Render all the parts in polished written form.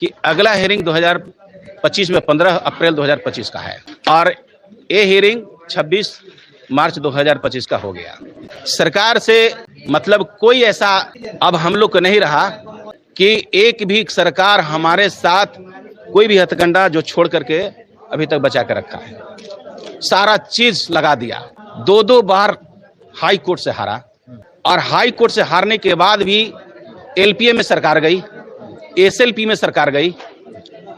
कि अगला हियरिंग 2025 में 15 अप्रैल 2025 का है और ये हियरिंग 26 मार्च 2025 का हो गया। सरकार से मतलब कोई ऐसा अब हम लोग को नहीं रहा कि एक भी सरकार हमारे साथ कोई भी हथकंडा जो छोड़ करके अभी तक बचा कर रखा है। सारा चीज लगा दिया। दो बार हाई कोर्ट से हारा और हाई कोर्ट से हारने के बाद भी एलपीए में सरकार गई, एसएलपी में सरकार गई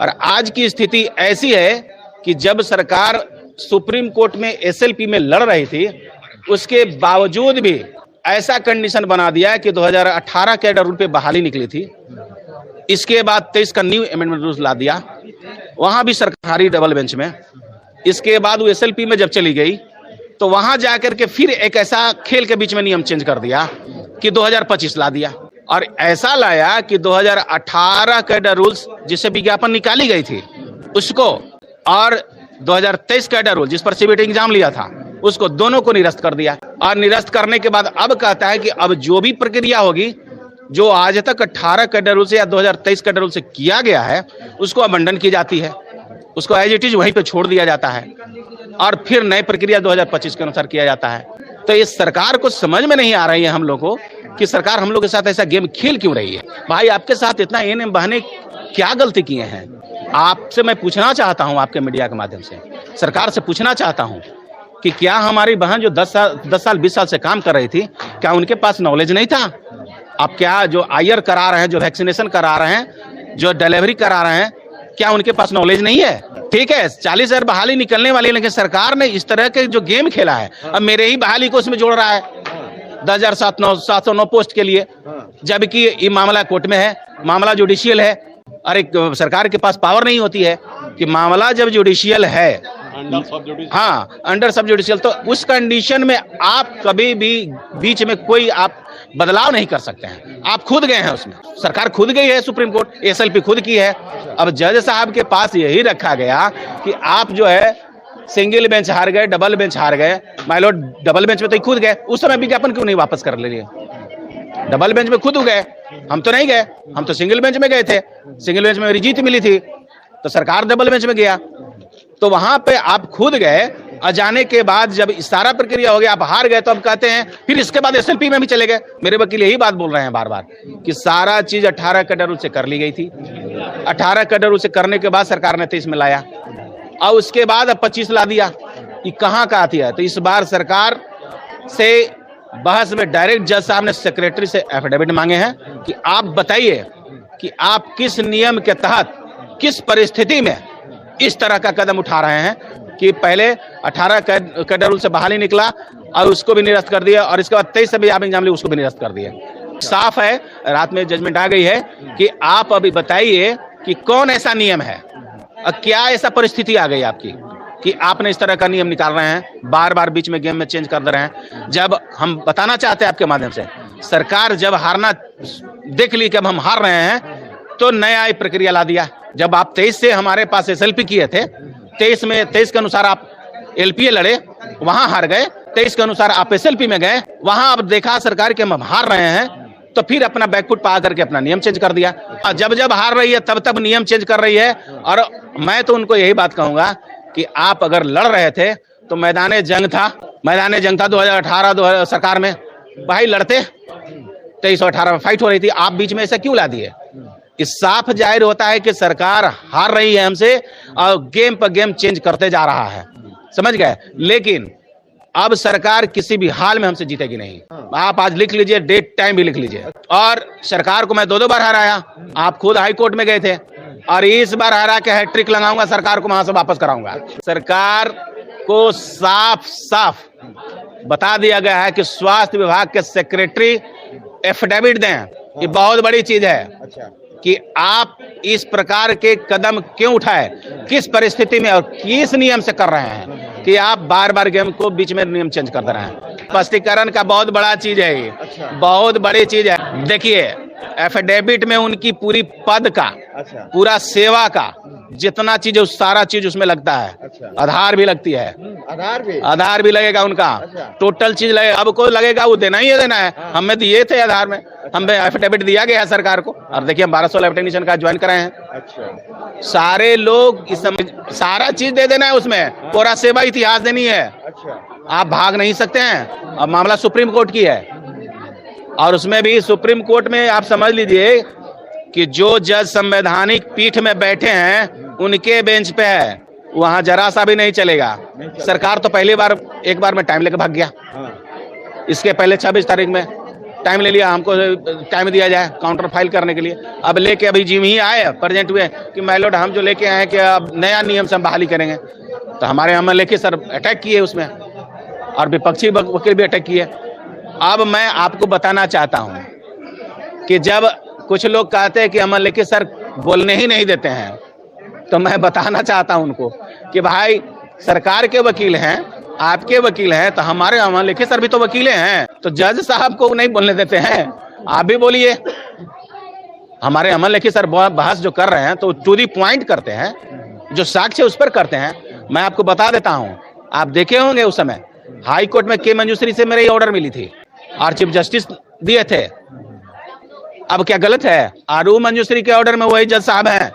और आज की स्थिति ऐसी है कि जब सरकार सुप्रीम कोर्ट में एसएलपी में लड़ रही थी उसके बावजूद भी ऐसा कंडीशन बना दिया कि 2018 के रूल पे बहाली निकली थी। इसके बाद 23 का न्यू अमेंडमेंट रूल ला दिया, वहां भी सरकारी डबल बेंच में। इसके बाद वो एसएलपी में जब चली गई तो वहां जाकर के फिर एक ऐसा खेल के बीच में नियम चेंज कर दिया कि 2025 ला दिया और ऐसा लाया कि 2018 कैडर रूल्स जिससे विज्ञापन निकाली गई थी उसको और 2023 कैडर रूल जिस पर सीबीटी एग्जाम लिया था उसको दोनों को निरस्त कर दिया। और निरस्त करने के बाद अब कहता है कि अब जो भी प्रक्रिया होगी जो आज तक 18 कैडर रूल से या 2023 कैडर रूल से किया गया है उसको अबंडन की जाती है, उसको एज इट इज वहीं पे छोड़ दिया जाता है और फिर नई प्रक्रिया 2025 के अनुसार किया जाता है। तो इस सरकार को समझ में नहीं आ रही है हम लोग को कि सरकार हम लोग के साथ ऐसा गेम खेल क्यों रही है। भाई आपके साथ इतना एएनएम बहने क्या गलती किए हैं? आपसे मैं पूछना चाहता हूं, आपके मीडिया के माध्यम से सरकार से पूछना चाहता हूं कि क्या हमारी बहन जो 10 साल 20 साल से काम कर रही थी क्या उनके पास नॉलेज नहीं था? आप क्या जो आयर करा रहे हैं, जो वैक्सीनेशन करा रहे हैं, जो डिलीवरी करा रहे हैं, क्या उनके पास नॉलेज नहीं है? ठीक है 40,000 बहाली निकलने वाली है लेकिन सरकार ने इस तरह के जो गेम खेला है अब मेरे ही बहाली को उसमें जोड़ रहा है 10,709 पोस्ट के लिए, जबकि ये मामला कोर्ट में है, मामला जुडिशियल है और एक सरकार के पास पावर नहीं होती है कि मामला जब जुडिशियल है अंडर सब जुडिशियल तो उस कंडीशन में आप कभी भी बीच में कोई आप बदलाव नहीं कर सकते हैं। आप खुद गए हैं उसमें, सरकार खुद गई है सुप्रीम कोर्ट, एसएलपी खुद की है। अब जज साहब के पास यही रखा गया कि आप जो है सिंगल बेंच हार गए, डबल बेंच हार गए। माय लॉर्ड डबल बेंच में तो खुद गए, उस समय विज्ञापन क्यों नहीं वापस कर लिए? डबल बेंच में खुद गए, हम तो नहीं गए, हम तो सिंगल बेंच में गए थे। सिंगल बेंच में मेरी जीत मिली थी तो सरकार डबल बेंच में गया, तो वहां पे आप खुद गए और जाने के बाद जब सारा प्रक्रिया हो गया आप हार गए तो अब कहते हैं फिर इसके बाद एसएलपी में भी चले गए। मेरे वकील यही बात बोल रहे हैं बार बार कि सारा चीज 18 कैडर रूल से कर ली गई थी। 18 कैडर रूल से करने के बाद सरकार ने 23 में लाया और उसके बाद अब 25 ला दिया। ये कहाँ का आती है? तो इस बार सरकार से बहस में डायरेक्ट जज साहब ने सेक्रेटरी से एफिडेविट मांगे हैं कि आप बताइए कि आप किस नियम के तहत किस परिस्थिति में इस तरह का कदम उठा रहे हैं कि पहले 18 कैडर रूल से बहाली निकला और उसको भी निरस्त कर दिया और इसके बाद 23 से भी आप एग्जाम लिए उसको भी निरस्त कर दिया। साफ है, रात में जजमेंट आ गई है कि आप अभी बताइए कि कौन ऐसा नियम है और क्या ऐसा परिस्थिति आ गई आपकी कि आपने इस तरह का नियम निकाल रहे हैं, बार बार बीच में गेम में चेंज कर दे रहे हैं। जब हम बताना चाहते हैं आपके माध्यम से, सरकार जब हारना देख ली कि अब हम हार रहे हैं तो नया प्रक्रिया ला दिया। जब आप 23 से हमारे पास एसएलपी किए थे, 23 के अनुसार आप एलपीए लड़े, वहां हार गए, 23 के अनुसार आप एसएलपी में गए, वहां अब देखा सरकार के हम हार रहे हैं तो फिर अपना बैकफुट पा करके अपना नियम चेंज कर दिया। जब जब हार रही है तब नियम चेंज कर रही है। और मैं तो उनको यही बात कहूंगा कि आप अगर लड़ रहे थे तो मैदान जंग था 2018 सरकार में, भाई लड़ते 23 और 18 में फाइट हो रही थी, आप बीच में ऐसा क्यों ला दिए? इस साफ जाहिर होता है कि सरकार हार रही है हमसे और गेम पर गेम चेंज करते जा रहा है, समझ गए? लेकिन अब सरकार किसी भी हाल में हमसे जीतेगी नहीं। आप आज लिख लीजिए, डेट टाइम भी लिख लीजिए। और सरकार को मैं 2 बार हराया, आप खुद हाई कोर्ट में गए थे और इस बार हरा के हैट्रिक लगाऊंगा, सरकार को वहां से वापस कराऊंगा। सरकार को साफ साफ बता दिया गया है कि स्वास्थ्य विभाग के सेक्रेटरी एफिडेविट दें। ये बहुत बड़ी चीज है कि आप इस प्रकार के कदम क्यों उठाए, किस परिस्थिति में और किस नियम से कर रहे हैं कि आप बार बार गेम को बीच में नियम चेंज कर दे रहे हैं। स्पष्टीकरण का बहुत बड़ा चीज है ये, बहुत बड़ी चीज है। देखिए एफिडेविट में उनकी पूरी पद का, पूरा सेवा का जितना चीज सारा चीज उसमें लगता है। अच्छा। आधार भी लगती है, आधार भी लगेगा उनका। अच्छा। टोटल चीज लगेगा। अब कोई लगेगा वो देना ही है, देना है। हमें दिए थे आधार में, हमें एफिडेविट दिया गया है सरकार को। और देखिए हम 1216 टेक्नीशियन का ज्वाइन कराए हैं। अच्छा। सारे लोग इस समय सारा चीज दे देना है उसमें, पूरा सेवा इतिहास देनी है। अच्छा। आप भाग नहीं सकते हैं। अब मामला सुप्रीम कोर्ट की है, और उसमें भी सुप्रीम कोर्ट में आप समझ लीजिए कि जो जज संवैधानिक पीठ में बैठे हैं उनके बेंच पे है, वहां जरा सा भी नहीं चलेगा। सरकार तो पहली बार एक बार में टाइम लेकर भाग गया। इसके पहले 26 तारीख में टाइम ले लिया, हमको टाइम दिया जाए काउंटर फाइल करने के लिए। अब लेके अभी जिम ही आए प्रेजेंट हुए कि माइलॉर्ड हम जो लेके आए हैं कि अब नया नियम से हम बहाली करेंगे। तो हमारे यहाँ लेके सर अटैक किए उसमें, और विपक्षी वकील भी अटैक किए। अब मैं आपको बताना चाहता हूं कि जब कुछ लोग कहते हैं कि अमन लेके सर बोलने ही नहीं देते हैं, तो मैं बताना चाहता हूं उनको कि भाई सरकार के वकील हैं, आपके वकील हैं, तो हमारे अमन लेके सर भी तो वकील हैं। तो जज साहब को नहीं बोलने देते हैं, आप भी बोलिए। हमारे अमन लेके सर बहस जो कर रहे हैं तो टू दी पॉइंट करते हैं, जो साक्ष्य उस पर करते हैं। मैं आपको बता देता हूं, आप देखे होंगे उस समय हाई कोर्ट में के मंजूश्री से मेरे ऑर्डर मिली थी और चीफ जस्टिस दिए थे। अब क्या गलत है? आरू मंजूश्री के ऑर्डर में वही जज साहब हैं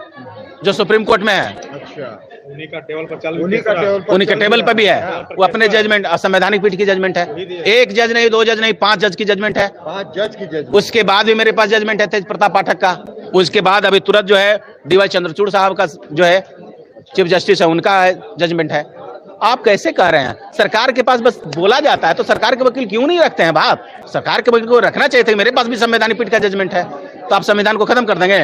जो सुप्रीम कोर्ट में है। अच्छा। उन्हीं का टेबल पर उन्हीं के टेबल पर भी है, वो अपने जजमेंट संवैधानिक पीठ की जजमेंट है। एक जज नहीं, 2 जज नहीं, 5 जज की जजमेंट है। 5 जज की जज। उसके बाद भी मेरे पास जजमेंट है तेज प्रताप पाठक का। उसके बाद अभी तुरंत जो है डीवाई चंद्रचूड़ साहब का जो है चीफ जस्टिस है, उनका जजमेंट है। आप कैसे कह रहे हैं? सरकार के पास बस बोला जाता है, तो सरकार के वकील क्यों नहीं रखते हैं बात? सरकार के वकील को रखना चाहिए था। मेरे पास भी संवैधानिक पीठ का जजमेंट है, तो आप संविधान को खत्म कर देंगे?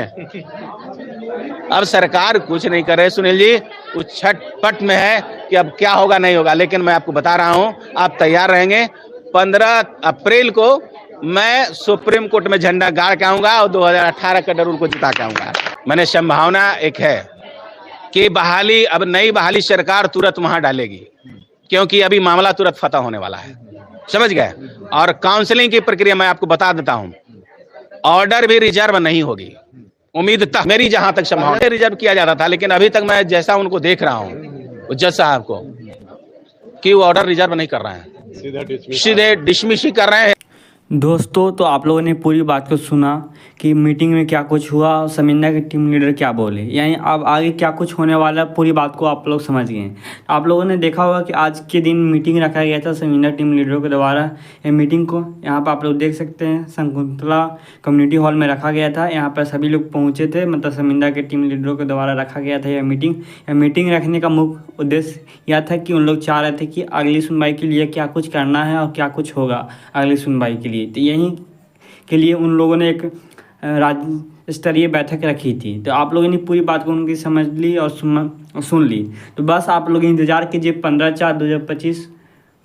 अब सरकार कुछ नहीं कर रहे सुनील जी, उस छटपट में है कि अब क्या होगा नहीं होगा। लेकिन मैं आपको बता रहा हूं, आप तैयार रहेंगे। 15 अप्रैल को मैं सुप्रीम कोर्ट में झंडा गाड़ के आऊंगा और 2018 का डर उनको जिता के आऊंगा। मैंने संभावना एक है कि बहाली, अब नई बहाली सरकार तुरंत वहां डालेगी, क्योंकि अभी मामला तुरंत फतह होने वाला है, समझ गए। और काउंसलिंग की प्रक्रिया मैं आपको बता देता हूं, ऑर्डर भी रिजर्व नहीं होगी। उम्मीद तक मेरी जहां तक संभावना रिजर्व किया जाता था, लेकिन अभी तक मैं जैसा उनको देख रहा हूं जज साहब को, कि वो ऑर्डर रिजर्व नहीं कर रहे हैं, सीधे डिसमिस ही कर रहे हैं। दोस्तों, तो आप लोगों ने पूरी बात को सुना कि मीटिंग में क्या कुछ हुआ और शर्मिंदा के टीम लीडर क्या बोले, यानी अब आगे क्या कुछ होने वाला है, पूरी बात को आप लोग समझ गए हैं। आप लोगों ने देखा होगा कि आज के दिन मीटिंग रखा गया था शर्मिंदा टीम लीडरों के द्वारा। ये मीटिंग को यहाँ पर आप लोग देख सकते हैं, शकुंतला कम्युनिटी हॉल में रखा गया था। यहाँ पर सभी लोग पहुँचे थे, मतलब शर्मिंदा के टीम लीडरों के द्वारा रखा गया था यह मीटिंग। यह मीटिंग रखने का मुख्य उद्देश्य यह था कि उन लोग चाह रहे थे कि अगली सुनवाई के लिए क्या कुछ करना है और क्या कुछ होगा अगली सुनवाई के लिए। तो यहीं के लिए उन लोगों ने एक राज्य स्तरीय बैठक रखी थी। तो आप लोगों ने पूरी बात को उनकी समझ ली और सुन ली। तो बस आप लोग इंतज़ार कीजिए 15/4/2025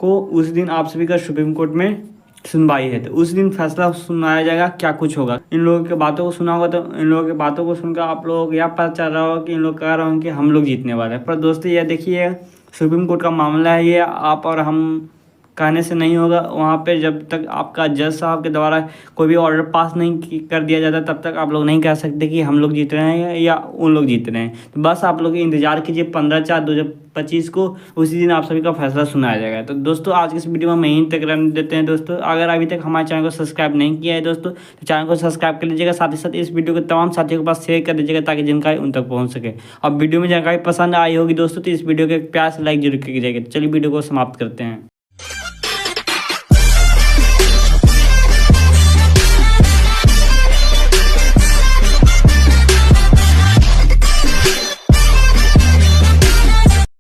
को, उस दिन आप सभी का सुप्रीम कोर्ट में सुनवाई है। तो उस दिन फैसला सुनाया जाएगा क्या कुछ होगा। इन लोगों की बातों को सुना होगा तो इन लोगों की बातों को सुनकर आप लोगों को यह पता चल रहा होगा कि इन लोग कह रहे होंगे कि हम लोग जीतने वाले हैं। पर दोस्तों यह देखिए, सुप्रीम कोर्ट का मामला है, ये आप और हम कहने से नहीं होगा। वहाँ पे जब तक आपका जज साहब के द्वारा कोई भी ऑर्डर पास नहीं कर दिया जाता, तब तक आप लोग नहीं कह सकते कि हम लोग जीत रहे हैं या उन लोग जीत रहे हैं। तो बस आप लोग इंतजार कीजिए 15/4/2025 को, उसी दिन आप सभी का फैसला सुनाया जाएगा। तो दोस्तों आज की इस वीडियो में यहीं तक रहने देते हैं। दोस्तों अगर अभी तक हमारे चैनल को सब्सक्राइब नहीं किया है दोस्तों, तो चैनल को सब्सक्राइब कर लीजिएगा। साथ ही साथ इस वीडियो को तमाम साथियों के पास शेयर कर दीजिएगा ताकि जानकारी उन तक पहुँच सके। अब वीडियो में जानकारी पसंद आई होगी दोस्तों, तो इस वीडियो को एक प्यार से लाइक जरूर कीजिएगा। चलिए वीडियो को समाप्त करते हैं।